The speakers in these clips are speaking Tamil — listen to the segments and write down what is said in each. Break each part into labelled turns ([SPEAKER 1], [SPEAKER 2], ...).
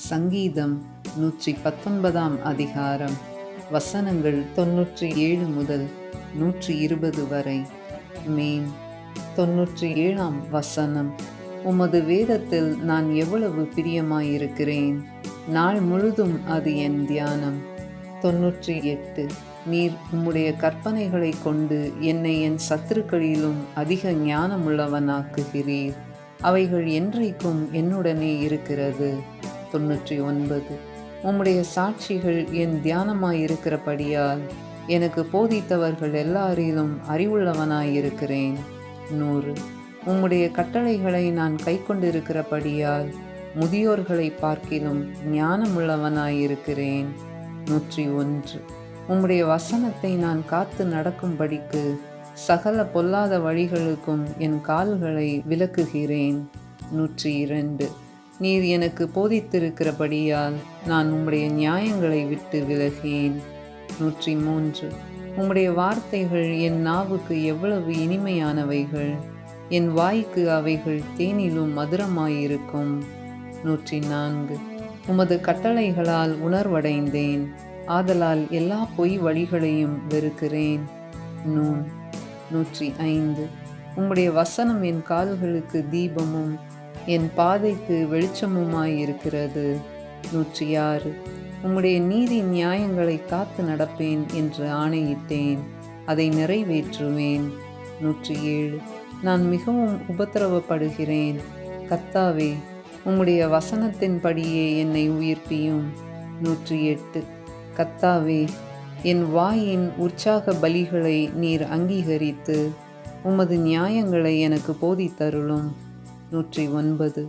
[SPEAKER 1] சங்கீதம் 119 அதிகாரம். வசனங்கள் 97 முதல் 120 வரை. மேன். 97 வசனம். உமது வேதத்தில் நான் எவ்வளவு பிரியமாயிருக்கிறேன், நாள் முழுதும் அது என் தியானம். 98. நீர் உம்முடைய கற்பனைகளை கொண்டு என்னை என் சத்துருக்களிலும் அதிக ஞானமுள்ளவனாக்குகிறீர். அவைகள் என்றைக்கும் என்னுடனே இருக்கிறது. 99. உம்முடைய சாட்சிகள் என் தியானமாயிருக்கிறபடியால் எனக்கு போதித்தவர்கள் எல்லாரிலும் அறிவுள்ளவனாயிருக்கிறேன். 100. உம்முடைய கட்டளைகளை நான் கைக்கொண்டிருக்கிறபடியால் முதியோர்களை பார்க்கிலும் ஞானமுள்ளவனாயிருக்கிறேன். 101. உம்முடைய வசனத்தை நான் காத்து நடக்கும்படிக்கு சகல பொல்லாத வழிகளுக்கும் என் கால்களை விலக்குகிறேன். 102. நீர் எனக்கு போதித்திருக்கிறபடியால் நான் உம்முடைய நியாயங்களை விட்டு விலகேன். 103. உம்முடைய வார்த்தைகள் என் நாவுக்கு எவ்வளவு இனிமையானவைகள், என் வாய்க்கு அவைகள் தேனிலும் மதுரமாயிருக்கும். 104. உமது கட்டளைகளால் உணர்வடைந்தேன், ஆதலால் எல்லா பொய் வழிகளையும் வெறுக்கிறேன். நூன். 105. உம்முடைய வசனம் என் கால்களுக்கு தீபமும் என் பாதைக்கு வெளிச்சமுமாயிருக்கிறது. 106. உம்முடைய நீதி நியாயங்களை காத்து நடப்பேன் என்று ஆணையிட்டேன், அதை நிறைவேற்றுவேன். 107. நான் மிகவும் உபத்திரவப்படுகிறேன், கர்த்தாவே உம்முடைய வசனத்தின்படியே என்னை உயிர்ப்பியும். 108. கர்த்தாவே என் வாயின் உற்சாக பலிகளை நீர் அங்கீகரித்து உமது நியாயங்களை எனக்கு போதித்தருளும். 109.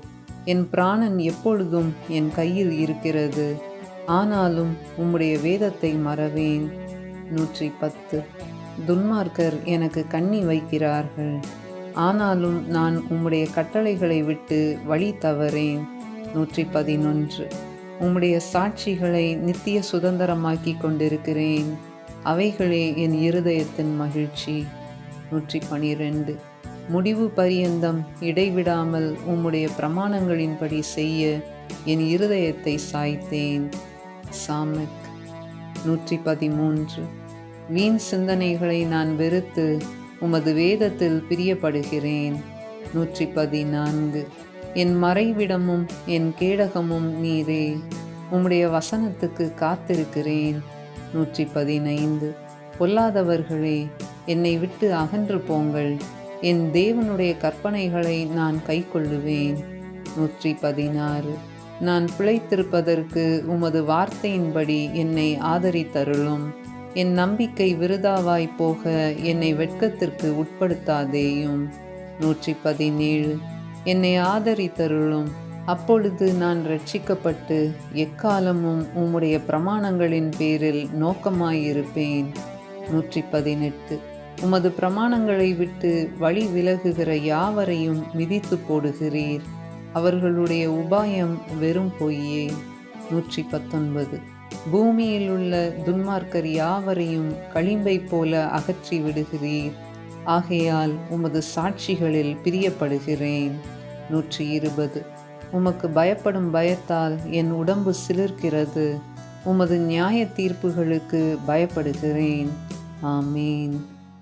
[SPEAKER 1] என் பிராணன் எப்பொழுதும் என் கையில் இருக்கிறது, ஆனாலும் உம்முடைய வேதத்தை மறவேன். 110. துன்மார்க்கர் எனக்கு கண்ணி வைக்கிறார்கள், ஆனாலும் நான் உம்முடைய கட்டளைகளை விட்டு வழி தவறேன். 111. உம்முடைய சாட்சிகளை நித்திய சுதந்திரமாக்கி கொண்டிருக்கிறேன், அவைகளே என் இருதயத்தின் மகிழ்ச்சி. 112. முடிவு பரியந்தம் இடைவிடாமல் உம்முடைய பிரமாணங்களின்படி செய்ய என் இருதயத்தை சாய்த்தேன். சாமெக். 113. வீண் சிந்தனைகளை நான் வெறுத்து உமது வேதத்தில் பிரியப்படுகிறேன். 114. என் மறைவிடமும் என் கேடகமும் நீரே, உம்முடைய வசனத்துக்கு காத்திருக்கிறேன். 115. பொல்லாதவர்களே, என்னை விட்டு அகன்று போங்கள், என் தேவனுடைய கற்பனைகளை நான் கைக்கொள்ளுவேன். 116. நான் பிழைத்திருப்பதற்கு உமது வார்த்தையின்படி என்னை ஆதரித்தருளும், என் நம்பிக்கை விருதாவாய் போக என்னை வெட்கத்திற்கு உட்படுத்தாதேயும். 117. என்னை ஆதரித்தருளும், அப்பொழுது நான் இரட்சிக்கப்பட்டு எக்காலமும் உம்முடைய பிரமாணங்களின் பேரில் நோக்கமாயிருப்பேன். 118. உமது பிரமாணங்களை விட்டு வழி விலகுகிற யாவரையும் மிதித்து போடுகிறீர், அவர்களுடைய உபாயம் வெறும் பொய்யே. 119. பூமியில் உள்ள துன்மார்க்கர் யாவரையும் களிம்பை போல அகற்றி விடுகிறீர், ஆகையால் உமது சாட்சிகளில் பிரியப்படுகிறேன். 120. உமக்கு பயப்படும் பயத்தால் என் உடம்பு சிலிர்க்கிறது, உமது நியாய தீர்ப்புகளுக்கு பயப்படுகிறேன். ஆமேன்.